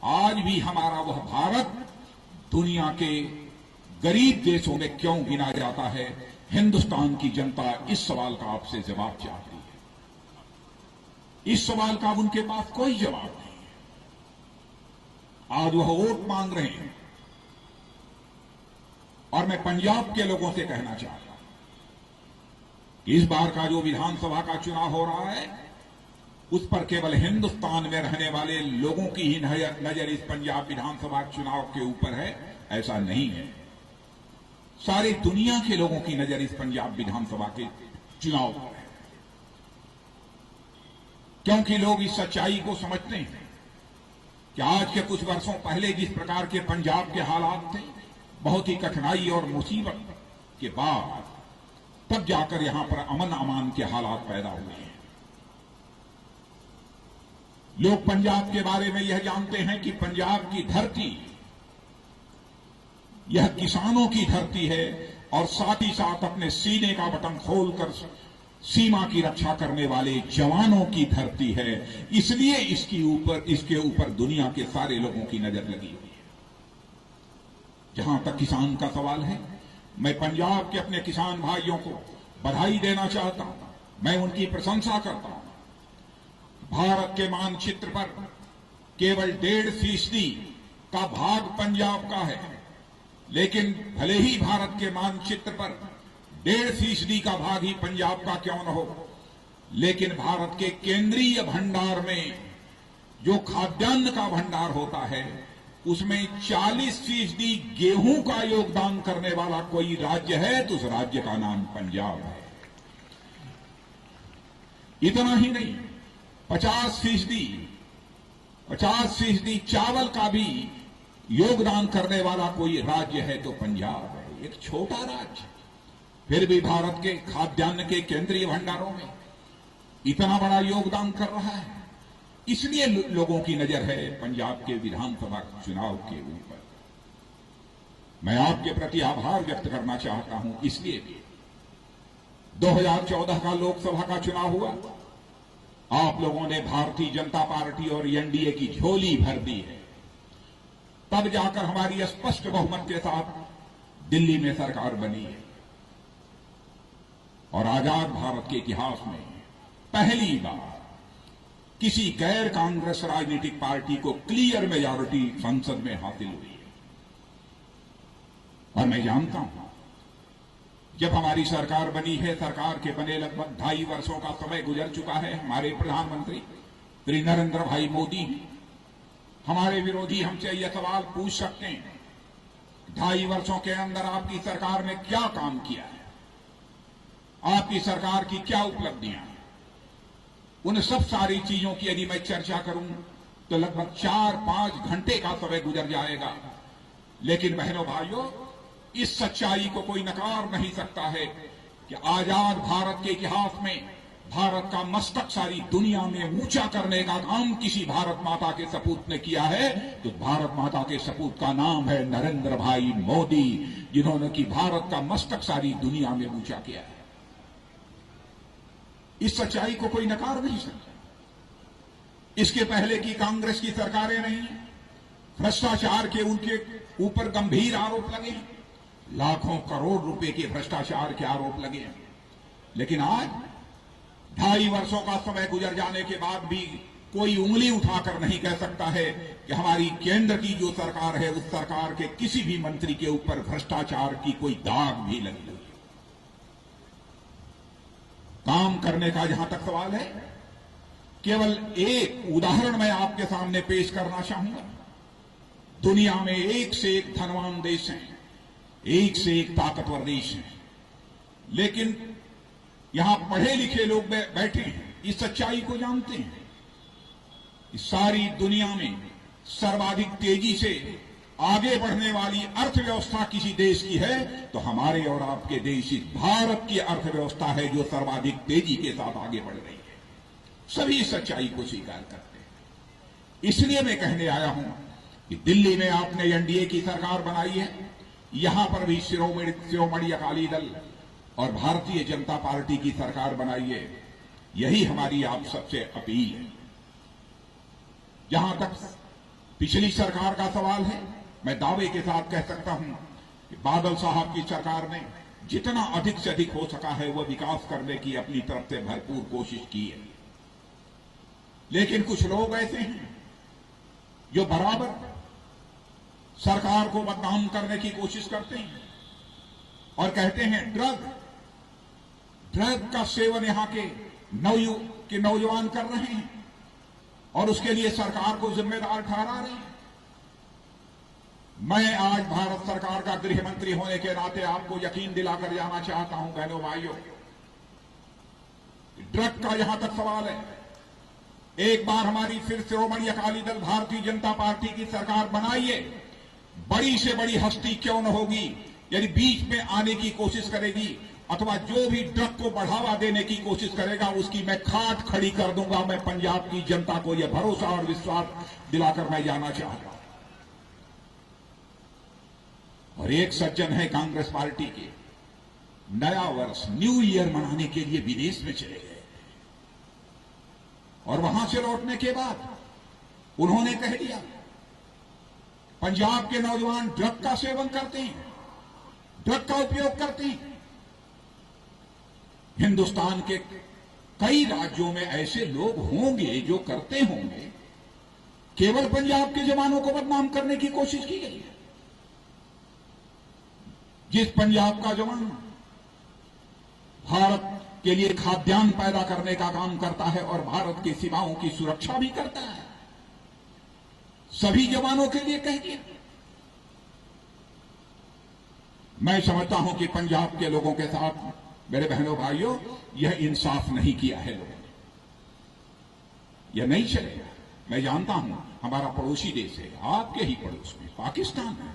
आज भी हमारा वह भारत दुनिया के गरीब देशों में क्यों गिना जाता है? हिंदुस्तान की जनता इस सवाल का आपसे जवाब चाहती है। इस सवाल का उनके पास कोई जवाब नहीं है। आज वह वोट मांग रहे हैं और मैं पंजाब के लोगों से कहना चाहता हूं कि इस बार का जो विधानसभा का चुनाव हो रहा है उस पर केवल हिंदुस्तान में रहने वाले लोगों की ही नजर इस पंजाब विधानसभा चुनाव के ऊपर है, ऐसा नहीं है। सारी दुनिया के लोगों की नजर इस पंजाब विधानसभा के चुनाव पर है, क्योंकि लोग इस सच्चाई को समझते हैं कि आज के कुछ वर्षों पहले जिस प्रकार के पंजाब के हालात थे, बहुत ही कठिनाई और मुसीबत के बाद तब जाकर यहां पर अमन अमान के हालात पैदा हुए हैं। लोग पंजाब के बारे में यह जानते हैं कि पंजाब की धरती यह किसानों की धरती है और साथ ही साथ अपने सीने का बटन खोलकर सीमा की रक्षा करने वाले जवानों की धरती है। इसलिए इसके ऊपर दुनिया के सारे लोगों की नजर लगी हुई है। जहां तक किसान का सवाल है, मैं पंजाब के अपने किसान भाइयों को बधाई देना चाहता हूं, मैं उनकी प्रशंसा करता हूं। भारत के मानचित्र पर केवल 1.5% का भाग पंजाब का है, लेकिन भले ही भारत के मानचित्र पर 1.5% का भाग ही पंजाब का क्यों न हो, लेकिन भारत के केंद्रीय भंडार में जो खाद्यान्न का भंडार होता है उसमें 40% गेहूं का योगदान करने वाला कोई राज्य है तो उस राज्य का नाम पंजाब है। इतना ही नहीं, 50% चावल का भी योगदान करने वाला कोई राज्य है तो पंजाब है। एक छोटा राज्य, फिर भी भारत के खाद्यान्न के केंद्रीय भंडारों में इतना बड़ा योगदान कर रहा है। इसलिए लोगों की नजर है पंजाब के विधानसभा चुनाव के ऊपर। मैं आपके प्रति आभार व्यक्त करना चाहता हूं, इसलिए 2014 का लोकसभा का चुनाव हुआ, आप लोगों ने भारतीय जनता पार्टी और एनडीए की झोली भर दी है। तब जाकर हमारी स्पष्ट बहुमत के साथ दिल्ली में सरकार बनी है और आजाद भारत के इतिहास में पहली बार किसी गैर कांग्रेस राजनीतिक पार्टी को क्लियर मेजॉरिटी संसद में हासिल हुई है। और मैं जानता हूं, जब हमारी सरकार बनी है, सरकार के बने लगभग 2.5 वर्षों का समय गुजर चुका है। हमारे प्रधानमंत्री श्री नरेंद्र भाई मोदी, हमारे विरोधी हमसे यह सवाल पूछ सकते हैं, 2.5 वर्षों के अंदर आपकी सरकार ने क्या काम किया है, आपकी सरकार की क्या उपलब्धियां हैं। उन सब सारी चीजों की यदि मैं चर्चा करूं तो लगभग 4-5 घंटे का समय गुजर जाएगा। लेकिन बहनों भाइयों, इस सच्चाई को कोई नकार नहीं सकता है कि आजाद भारत के इतिहास में भारत का मस्तक सारी दुनिया में ऊंचा करने का काम किसी भारत माता के सपूत ने किया है तो भारत माता के सपूत का नाम है नरेंद्र भाई मोदी, जिन्होंने कि भारत का मस्तक सारी दुनिया में ऊंचा किया है। इस सच्चाई को कोई नकार नहीं सकता। इसके पहले की कांग्रेस की सरकारें नहीं, भ्रष्टाचार के उनके ऊपर गंभीर आरोप लगे, लाखों करोड़ रुपए के भ्रष्टाचार के आरोप लगे। लेकिन आज 2.5 वर्षों का समय गुजर जाने के बाद भी कोई उंगली उठाकर नहीं कह सकता है कि हमारी केंद्र की जो सरकार है उस सरकार के किसी भी मंत्री के ऊपर भ्रष्टाचार की कोई दाग भी लगी हुई। काम करने का जहां तक सवाल है, केवल एक उदाहरण मैं आपके सामने पेश करना चाहूंगा। दुनिया में एक से एक धनवान देश हैं, एक से एक ताकतवर देश हैं, लेकिन यहां पढ़े लिखे लोग बैठे हैं, इस सच्चाई को जानते हैं। इस सारी दुनिया में सर्वाधिक तेजी से आगे बढ़ने वाली अर्थव्यवस्था किसी देश की है तो हमारे और आपके देश इस भारत की अर्थव्यवस्था है जो सर्वाधिक तेजी के साथ आगे बढ़ रही है। सभी सच्चाई को स्वीकार करते हैं। इसलिए मैं कहने आया हूं कि दिल्ली में आपने एनडीए की सरकार बनाई है, यहां पर भी शिरोमणि अकाली दल और भारतीय जनता पार्टी की सरकार बनाई है। यही हमारी आप सबसे अपील है। जहां तक पिछली सरकार का सवाल है। मैं दावे के साथ कह सकता हूं कि बादल साहब की सरकार ने जितना अधिक से अधिक हो सका है वह विकास करने की अपनी तरफ से भरपूर कोशिश की है। लेकिन कुछ लोग ऐसे हैं जो बराबर सरकार को बदनाम करने की कोशिश करते हैं और कहते हैं ड्रग का सेवन यहां के नौजवान कर रहे हैं और उसके लिए सरकार को जिम्मेदार ठहरा रहे हैं। मैं आज भारत सरकार का गृह मंत्री होने के नाते आपको यकीन दिलाकर जाना चाहता हूं बहनों भाइयों, ड्रग का यहां तक सवाल है, एक बार हमारी फिर श्रोमणी अकाली दल भारतीय जनता पार्टी की सरकार बनाइए, बड़ी से बड़ी हस्ती क्यों न होगी, यदि बीच में आने की कोशिश करेगी अथवा जो भी ड्रग को बढ़ावा देने की कोशिश करेगा उसकी मैं खाट खड़ी कर दूंगा। मैं पंजाब की जनता को यह भरोसा और विश्वास दिलाकर मैं जाना चाहता हूं। और एक सज्जन है कांग्रेस पार्टी के, नया वर्ष न्यू ईयर मनाने के लिए विदेश में चले गए और वहां से लौटने के बाद उन्होंने कह दिया पंजाब के नौजवान ड्रग का सेवन करते हैं, ड्रग का उपयोग करते हैं। हिंदुस्तान के कई राज्यों में ऐसे लोग होंगे जो करते होंगे, केवल पंजाब के जवानों को बदनाम करने की कोशिश की गई है। जिस पंजाब का जवान भारत के लिए खाद्यान्न पैदा करने का काम करता है और भारत की सीमाओं की सुरक्षा भी करता है, सभी जवानों के लिए कह दिया। मैं समझता हूं कि पंजाब के लोगों के साथ मेरे बहनों भाइयों यह इंसाफ नहीं किया है लोगों ने, यह नहीं चलेगा। मैं जानता हूं हमारा पड़ोसी देश है, आपके ही पड़ोस में पाकिस्तान है,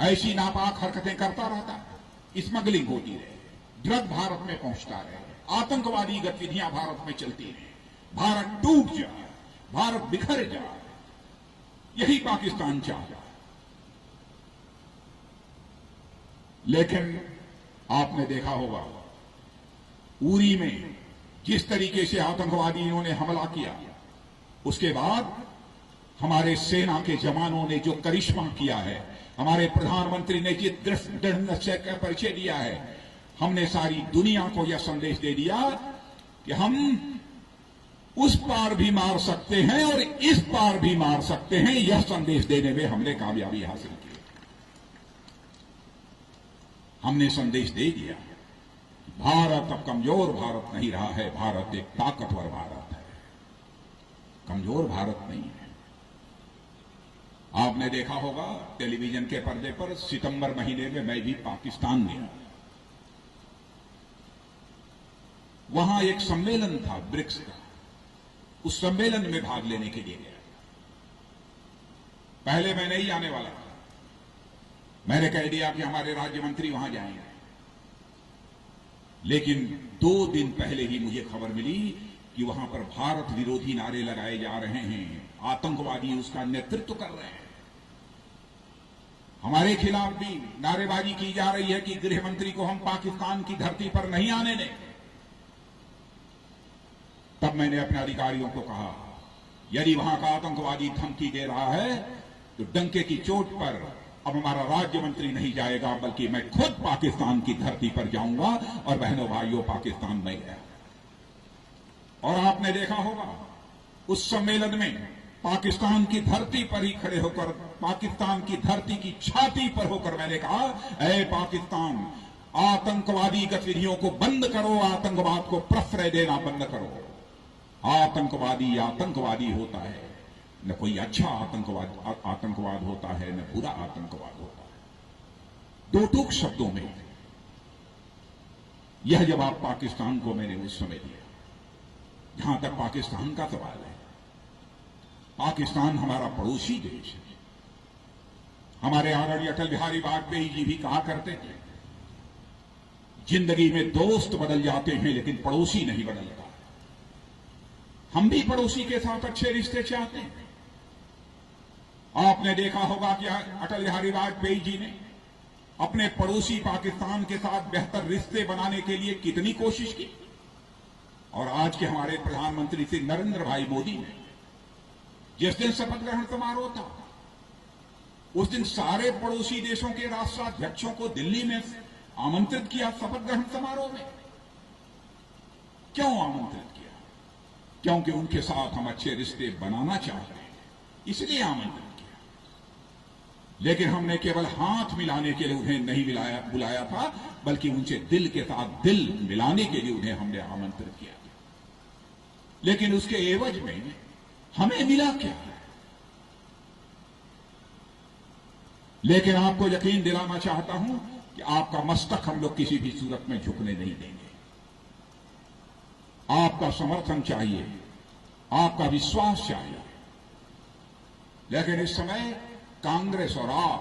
ऐसी नापाक हरकतें करता रहता है, स्मगलिंग होती रहे, ड्रग भारत में पहुंचता रहे, आतंकवादी गतिविधियां भारत में चलती रहे, भारत टूट जाए, भारत बिखर जाए, यही पाकिस्तान चाहता है। लेकिन आपने देखा होगा उरी में जिस तरीके से आतंकवादियों ने हमला किया, उसके बाद हमारे सेना के जवानों ने जो करिश्मा किया है, हमारे प्रधानमंत्री ने जिस दृढ़ निश्चय का परिचय दिया है, हमने सारी दुनिया को यह संदेश दे दिया कि हम उस पार भी मार सकते हैं और इस पार भी मार सकते हैं। यह संदेश देने में हमने कामयाबी हासिल की। हमने संदेश दे दिया भारत अब कमजोर भारत नहीं रहा है, भारत एक ताकतवर भारत है, कमजोर भारत नहीं है। आपने देखा होगा टेलीविजन के पर्दे पर सितंबर महीने में मैं भी पाकिस्तान गया, वहां एक सम्मेलन था ब्रिक्स का, उस सम्मेलन में भाग लेने के लिए गया। पहले मैं नहीं आने वाला था, मैंने कह दिया कि हमारे राज्य मंत्री वहां जाएंगे, लेकिन 2 दिन पहले ही मुझे खबर मिली कि वहां पर भारत विरोधी नारे लगाए जा रहे हैं, आतंकवादी उसका नेतृत्व कर रहे हैं, हमारे खिलाफ भी नारेबाजी की जा रही है कि गृह मंत्री को हम पाकिस्तान की धरती पर नहीं आने दें। तब मैंने अपने अधिकारियों को कहा यदि वहां का आतंकवादी धमकी दे रहा है तो डंके की चोट पर अब हमारा राज्य मंत्री नहीं जाएगा, बल्कि मैं खुद पाकिस्तान की धरती पर जाऊंगा। और बहनों भाइयों, पाकिस्तान में गया और आपने देखा होगा उस सम्मेलन में पाकिस्तान की धरती पर ही खड़े होकर, पाकिस्तान की धरती की छाती पर होकर मैंने कहा, ऐ पाकिस्तान, आतंकवादी गतिविधियों को बंद करो, आतंकवाद को प्रश्रय देना बंद करो। आतंकवादी आतंकवादी होता है, न कोई अच्छा आतंकवाद होता है, न बुरा आतंकवाद होता है। 2 टूक शब्दों में यह जवाब पाकिस्तान को मैंने उस समय दिया। जहां तक पाकिस्तान का सवाल है, पाकिस्तान हमारा पड़ोसी देश है। हमारे आदरणीय अटल बिहारी वाजपेयी जी भी कहा करते थे, जिंदगी में दोस्त बदल जाते हैं लेकिन पड़ोसी नहीं बदलता। हम भी पड़ोसी के साथ अच्छे रिश्ते चाहते हैं। आपने देखा होगा कि अटल बिहारी वाजपेयी जी ने अपने पड़ोसी पाकिस्तान के साथ बेहतर रिश्ते बनाने के लिए कितनी कोशिश की, और आज के हमारे प्रधानमंत्री श्री नरेंद्र भाई मोदी ने जिस दिन शपथ ग्रहण समारोह था उस दिन सारे पड़ोसी देशों के राष्ट्राध्यक्षों को दिल्ली में आमंत्रित किया शपथ ग्रहण समारोह में। क्यों आमंत्रित किया? क्योंकि उनके साथ हम अच्छे रिश्ते बनाना चाहते हैं, इसलिए आमंत्रित किया। लेकिन हमने केवल हाथ मिलाने के लिए उन्हें नहीं बुलाया था, बल्कि उनसे दिल के साथ दिल मिलाने के लिए उन्हें हमने आमंत्रित किया। लेकिन उसके एवज में हमें मिला क्या? लेकिन आपको यकीन दिलाना चाहता हूं कि आपका मस्तक हम लोग किसी भी सूरत में झुकने नहीं देंगे। आपका समर्थन चाहिए, आपका विश्वास चाहिए। लेकिन इस समय कांग्रेस और आप,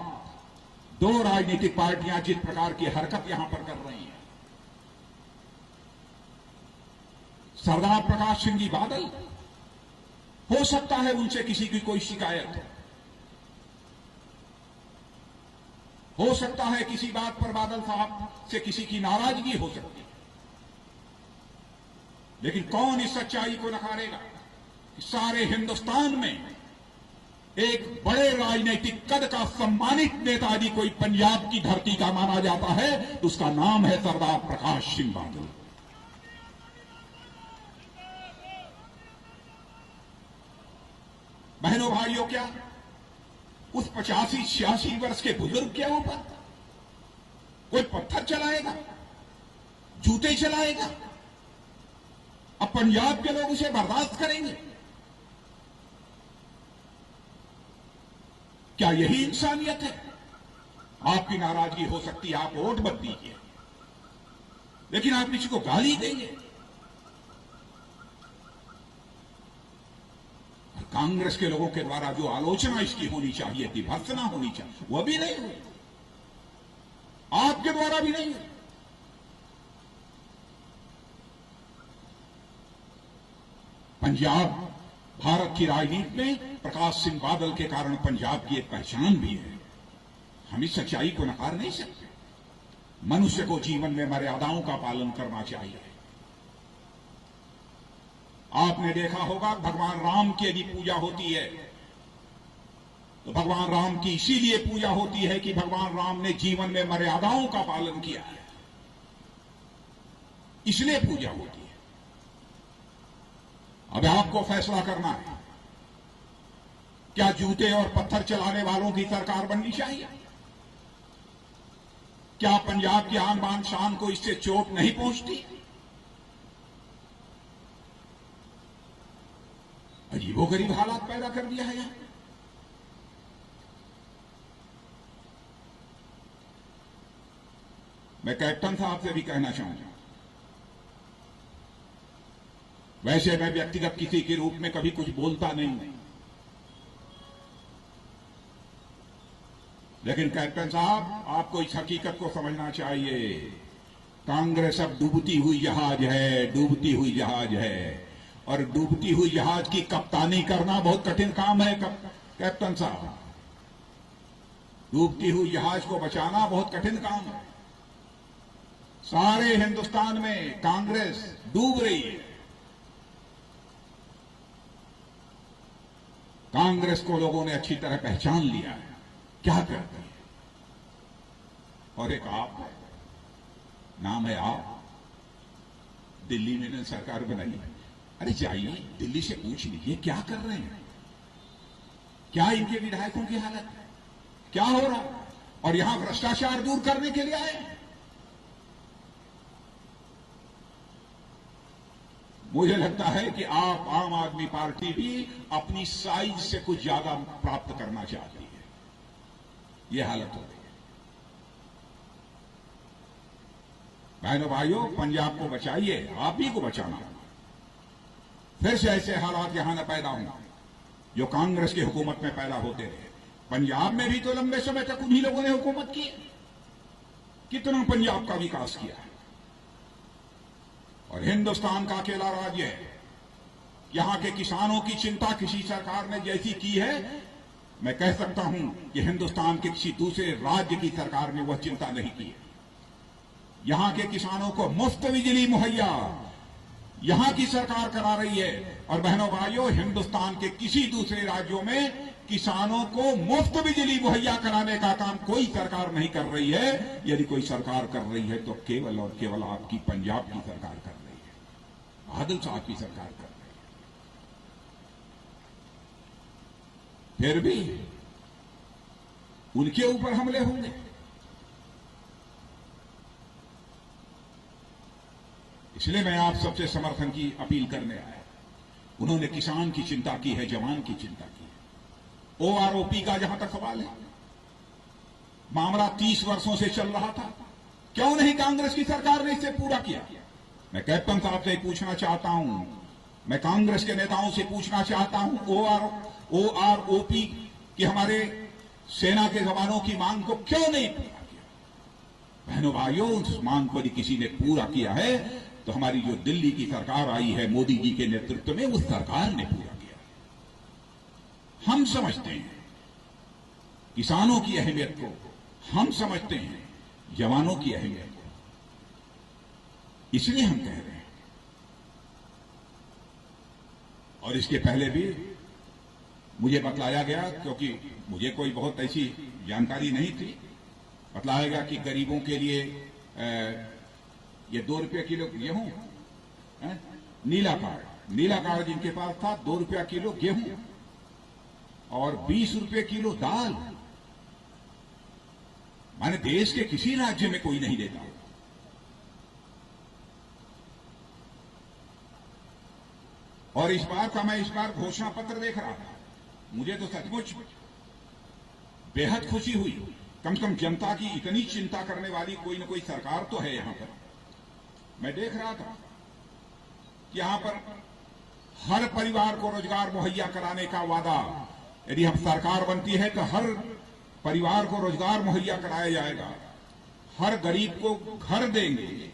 दो राजनीतिक पार्टियां जिस प्रकार की हरकत यहां पर कर रही हैं, सरदार प्रकाश सिंह जी बादल, हो सकता है उनसे किसी की कोई शिकायत हो सकता है किसी बात पर बादल साहब से किसी की नाराजगी हो सकती है। लेकिन कौन इस सच्चाई को नकारेगा कि सारे हिंदुस्तान में एक बड़े राजनीतिक कद का सम्मानित नेता यदि कोई पंजाब की धरती का माना जाता है तो उसका नाम है सरदार प्रकाश सिंह बादल। बहनों भाइयों, क्या उस 85-86 वर्ष के बुजुर्ग के ऊपर कोई पत्थर चलाएगा, जूते चलाएगा? अब पंजाब के लोग उसे बर्दाश्त करेंगे? क्या यही इंसानियत है? आपकी नाराजगी हो सकती है, आप वोट मत दीजिए, लेकिन आप किसी को गाली देंगे? कांग्रेस के लोगों के द्वारा जो आलोचना इसकी होनी चाहिए थी, भर्त्सना होनी चाहिए, वह भी नहीं हुई, आपके द्वारा भी नहीं हुई। पंजाब भारत की राजनीति में प्रकाश सिंह बादल के कारण पंजाब की एक पहचान भी है। हम इस सच्चाई को नकार नहीं सकते। मनुष्य को जीवन में मर्यादाओं का पालन करना चाहिए। आपने देखा होगा भगवान राम की यदि पूजा होती है तो भगवान राम की इसीलिए पूजा होती है कि भगवान राम ने जीवन में मर्यादाओं का पालन किया है, इसलिए पूजा होती है। अब आपको फैसला करना है, क्या जूते और पत्थर चलाने वालों की सरकार बननी चाहिए? क्या पंजाब की आन बान शान को इससे चोट नहीं पहुंचती? अजीबोगरीब हालात पैदा कर दिया है यहां। मैं कैप्टन साहब से भी कहना चाहूंगा, वैसे मैं व्यक्तिगत किसी के रूप में कभी कुछ बोलता नहीं हूं, लेकिन कैप्टन साहब आपको इस हकीकत को समझना चाहिए, कांग्रेस अब डूबती हुई जहाज है, डूबती हुई जहाज है, और डूबती हुई जहाज की कप्तानी करना बहुत कठिन काम है कैप्टन साहब। डूबती हुई जहाज को बचाना बहुत कठिन काम है। सारे हिंदुस्तान में कांग्रेस डूब रही है। कांग्रेस को लोगों ने अच्छी तरह पहचान लिया है, क्या करती है। और एक आप है, नाम है आप, दिल्ली में ने सरकार बनाई है। अरे जाइए दिल्ली से पूछ लीजिए क्या कर रहे हैं, क्या इनके विधायकों की हालत है, क्या हो रहा, और यहां भ्रष्टाचार दूर करने के लिए आए। मुझे लगता है कि आप आम आदमी पार्टी भी अपनी साइज से कुछ ज्यादा प्राप्त करना चाहती है, यह हालत हो रही है। बहनों भाइयों, पंजाब को बचाइए, आप ही को बचाना होगा। फिर से ऐसे हालात यहां न पैदा हों जो कांग्रेस की हुकूमत में पैदा होते रहे। पंजाब में भी तो लंबे समय तक उन्हीं लोगों ने हुकूमत की, कितना पंजाब का विकास किया है, और हिंदुस्तान का अकेला राज्य है। यहां के किसानों की चिंता किसी सरकार ने जैसी की है, मैं कह सकता हूं कि हिंदुस्तान के किसी दूसरे राज्य की सरकार ने वह चिंता नहीं की है। यहां के किसानों को मुफ्त बिजली मुहैया, यहां की सरकार करा रही है। और बहनों भाइयों, हिंदुस्तान के किसी दूसरे राज्यों में किसानों को मुफ्त बिजली मुहैया कराने का काम कोई सरकार नहीं कर रही है। यदि कोई सरकार कर रही है तो केवल और केवल आपकी पंजाब की सरकार कर रही है, बादल साहब की सरकार कर रही है। फिर भी उनके ऊपर हमले होंगे। इसलिए मैं आप सबसे समर्थन की अपील करने आया। उन्होंने किसान की चिंता की है, जवान की चिंता की है। ओआरओपी का जहां तक सवाल है, मामला 30 वर्षों से चल रहा था, क्यों नहीं कांग्रेस की सरकार ने इसे पूरा किया? मैं कैप्टन साहब से पूछना चाहता हूं, मैं कांग्रेस के नेताओं से पूछना चाहता हूं, ओआरओपी की हमारे सेना के जवानों की मांग को क्यों नहीं पूरा किया? बहनों भाइयों, उस मांग को यदि किसी ने पूरा किया है तो हमारी जो दिल्ली की सरकार आई है मोदी जी के नेतृत्व में, उस सरकार ने पूरा किया। हम समझते हैं किसानों की अहमियत को, हम समझते हैं जवानों की अहमियत को, इसलिए हम कह रहे हैं। और इसके पहले भी मुझे बतलाया गया, क्योंकि मुझे कोई बहुत ऐसी जानकारी नहीं थी, बतलाया गया कि गरीबों के लिए ये 2 रुपये किलो गेहूं, नीला कार्ड जिनके पास था, 2 रुपया किलो गेहूं और 20 रुपये किलो दाल। माने देश के किसी राज्य में कोई नहीं देता। और इस बार घोषणा पत्र देख रहा था, मुझे तो सचमुच बेहद खुशी हुई। कम से कम जनता की इतनी चिंता करने वाली कोई न कोई सरकार तो है यहां पर। मैं देख रहा था कि यहां पर हर परिवार को रोजगार मुहैया कराने का वादा, यदि हम सरकार बनती है तो हर परिवार को रोजगार मुहैया कराया जाएगा, हर गरीब को घर देंगे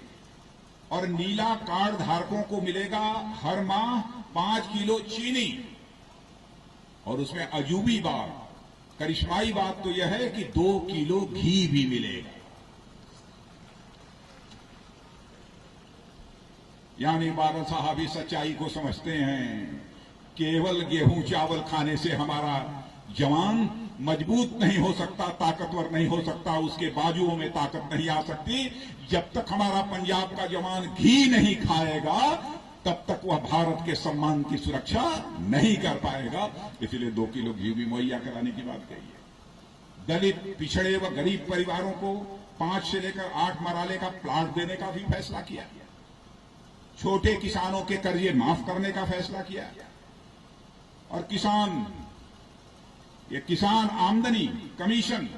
और नीला कार्ड धारकों को मिलेगा हर माह 5 किलो चीनी। और उसमें अजूबी बात, करिश्माई बात तो यह है कि 2 किलो घी भी मिलेगा। यानी बादल साहब इस सच्चाई को समझते हैं, केवल गेहूं चावल खाने से हमारा जवान मजबूत नहीं हो सकता, ताकतवर नहीं हो सकता, उसके बाजुओं में ताकत नहीं आ सकती। जब तक हमारा पंजाब का जवान घी नहीं खाएगा तब तक वह भारत के सम्मान की सुरक्षा नहीं कर पाएगा। इसलिए 2 किलो घी भी मुहैया कराने की बात कही है। दलित, पिछड़े व गरीब परिवारों को 5 से लेकर 8 मराले का प्लाट देने का भी फैसला किया। छोटे किसानों के कर्जे माफ करने का फैसला किया। और किसान आमदनी कमीशन,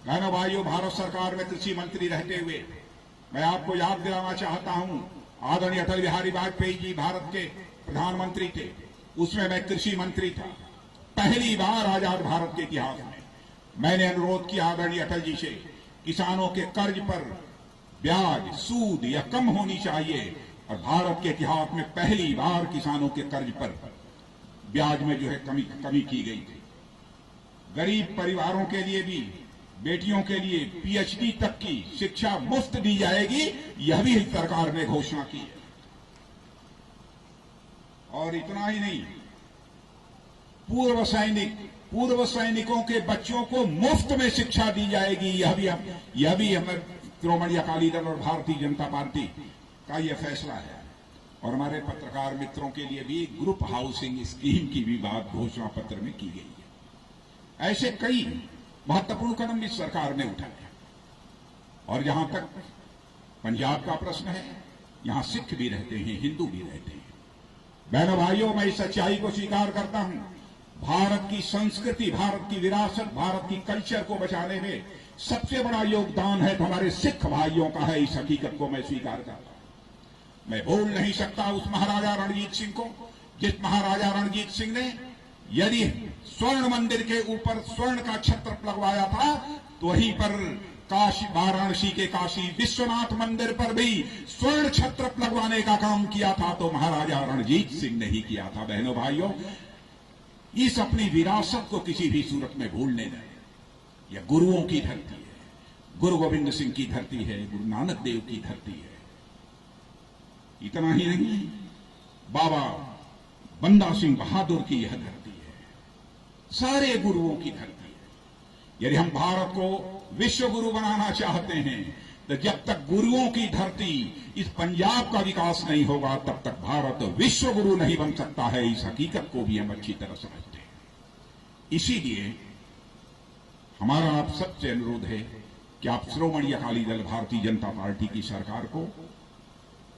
बहनों भाइयों, भारत सरकार में कृषि मंत्री रहते हुए मैं आपको याद दिलाना चाहता हूं, आदरणीय अटल बिहारी वाजपेयी जी भारत के प्रधानमंत्री थे, उसमें मैं कृषि मंत्री था। पहली बार आजाद भारत के इतिहास में मैंने अनुरोध किया आदरणीय अटल जी से, किसानों के कर्ज पर ब्याज, सूद या कम होनी चाहिए। और भारत के इतिहास में पहली बार किसानों के कर्ज पर ब्याज में जो है कमी की गई थी। गरीब परिवारों के लिए भी, बेटियों के लिए पीएचडी तक की शिक्षा मुफ्त दी जाएगी, यह भी सरकार ने घोषणा की है। और इतना ही नहीं, पूर्व सैनिकों के बच्चों को मुफ्त में शिक्षा दी जाएगी, यह भी हमें श्रोमणी अकाली दल और भारतीय जनता पार्टी का यह फैसला है। और हमारे पत्रकार मित्रों के लिए भी ग्रुप हाउसिंग स्कीम की भी बात घोषणा पत्र में की गई है। ऐसे कई महत्वपूर्ण कदम इस सरकार ने उठाए। और जहां तक पंजाब का प्रश्न है, यहां सिख भी रहते हैं, हिंदू भी रहते हैं। बहनों भाइयों, मैं इस सच्चाई को स्वीकार करता हूं, भारत की संस्कृति, भारत की विरासत, भारत की कल्चर को बचाने में सबसे बड़ा योगदान है तो हमारे सिख भाइयों का है। इस हकीकत को मैं स्वीकार करता हूं। मैं भूल नहीं सकता उस महाराजा रणजीत सिंह को, जिस महाराजा रणजीत सिंह ने यदि स्वर्ण मंदिर के ऊपर स्वर्ण का छत्र लगवाया था, तो वहीं पर काशी, वाराणसी के काशी विश्वनाथ मंदिर पर भी स्वर्ण छत्र लगवाने का काम किया था तो महाराजा रणजीत सिंह ने ही किया था। बहनों भाइयों, इस अपनी विरासत को किसी भी सूरत में भूलने नहीं। यह गुरुओं की धरती है, गुरु गोविंद सिंह की धरती है, गुरु नानक देव की धरती है। इतना ही नहीं, बाबा बंदा सिंह बहादुर की यह धरती है, सारे गुरुओं की धरती है। यदि हम भारत को विश्व गुरु बनाना चाहते हैं तो जब तक गुरुओं की धरती इस पंजाब का विकास नहीं होगा तब तक भारत विश्व गुरु नहीं बन सकता है। इस हकीकत को भी हम अच्छी तरह समझते हैं। इसीलिए हमारा आप सबसे अनुरोध है कि आप श्रोमणी अकाली दल भारतीय जनता पार्टी की सरकार को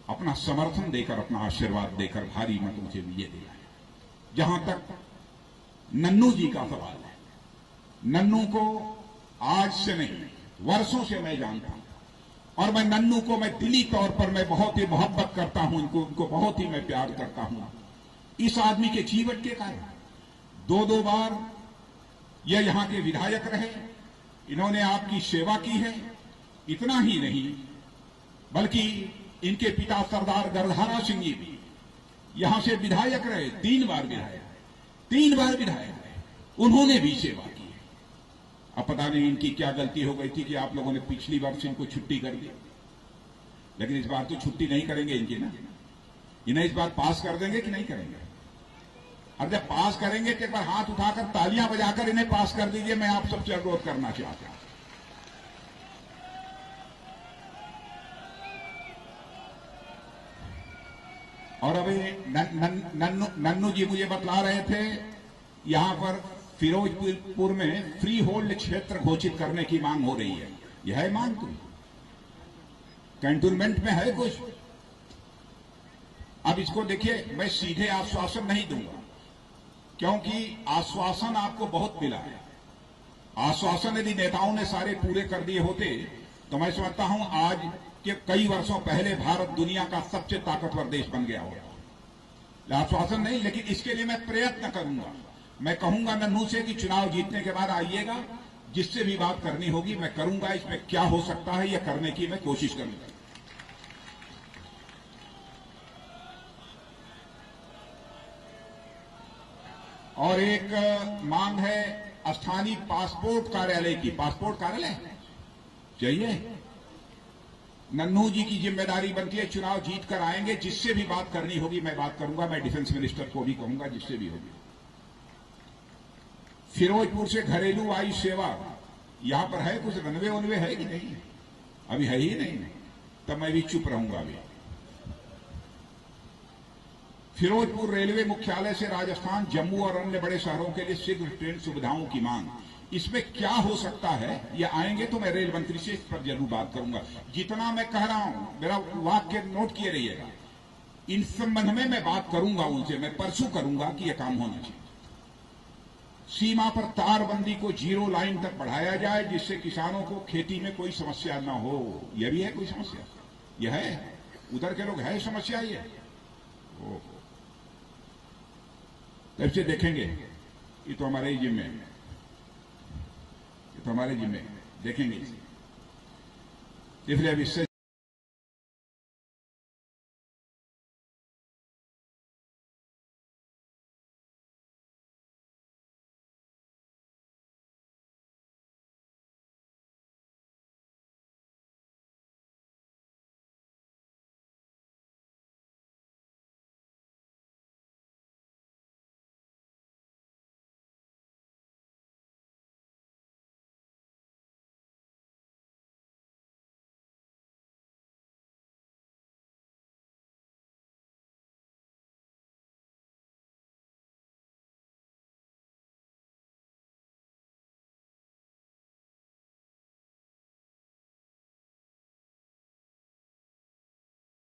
अपना समर्थन देकर, अपना आशीर्वाद देकर भारी मतों से विजय दिलाएं। जहां तक नन्नू जी का सवाल है, नन्नू को आज से नहीं वर्षों से मैं जानता हूं और मैं नन्नू को मैं दिली तौर पर मैं बहुत ही मोहब्बत करता हूं, उनको बहुत ही मैं प्यार करता हूं। इस आदमी के जीवन के कारण 2-2 बार यह यहां के विधायक रहे, इन्होंने आपकी सेवा की है। इतना ही नहीं बल्कि इनके पिता सरदार गरधारा सिंह जी भी यहां से विधायक रहे, 3 बार विधायक रहे, उन्होंने भी सेवा की है। अब पता नहीं इनकी क्या गलती हो गई थी कि आप लोगों ने पिछली बार से इनको छुट्टी कर दी, लेकिन इस बार तो छुट्टी नहीं करेंगे इनकी ना। इन्हें इस बार पास कर देंगे कि नहीं करेंगे? और जब पास करेंगे तो एक बार हाथ उठाकर तालियां बजाकर इन्हें पास कर दीजिए। मैं आप सबसे अनुरोध करना चाहता हूं। और अभी नन्नू जी मुझे बतला रहे थे यहां पर फिरोजपुर में फ्री होल्ड क्षेत्र घोषित करने की मांग हो रही है। यह है मांग? तो कैंटोनमेंट में है कुछ? अब इसको देखिए, मैं सीधे आश्वासन नहीं दूंगा क्योंकि आश्वासन आपको बहुत मिला है। आश्वासन यदि नेताओं ने सारे पूरे कर दिए होते तो मैं समझता हूं आज के कई वर्षों पहले भारत दुनिया का सबसे ताकतवर देश बन गया होगा। आश्वासन नहीं, लेकिन इसके लिए मैं प्रयत्न करूंगा। मैं कहूंगा नन्नू से कि चुनाव जीतने के बाद आइएगा, जिससे भी बात करनी होगी मैं करूंगा। इसमें क्या हो सकता है यह करने की मैं कोशिश करूंगा। और एक मांग है स्थानीय पासपोर्ट कार्यालय की। पासपोर्ट कार्यालय चाहिए। नन्नू जी की जिम्मेदारी बनती है, चुनाव जीत कर आएंगे, जिससे भी बात करनी होगी मैं बात करूंगा। मैं डिफेंस मिनिस्टर को भी कहूंगा, जिससे भी होगी। फिरोजपुर से घरेलू वायु सेवा, यहां पर है कुछ रनवे है कि नहीं? अभी है ही नहीं, तब मैं भी चुप रहूंगा। अभी फिरोजपुर रेलवे मुख्यालय से राजस्थान, जम्मू और अन्य बड़े शहरों के लिए शीघ्र ट्रेन सुविधाओं की मांग। इसमें क्या हो सकता है? ये आएंगे तो मैं रेल मंत्री से इस पर जरूर बात करूंगा। जितना मैं कह रहा हूं, मेरा वाक्य नोट किए रहिएगा। इन संबंध में मैं बात करूंगा उनसे, मैं परसों करूंगा कि यह काम होना चाहिए। सीमा पर तारबंदी को 0 लाइन तक बढ़ाया जाए, जिससे किसानों को खेती में कोई समस्या न हो। यह भी है कोई समस्या? यह है उधर के लोग है समस्या ये? तब से देखेंगे। ये तो हमारे ही जिम्मे है, ये तो हमारे जिम्मे देखेंगे। इसलिए अब इससे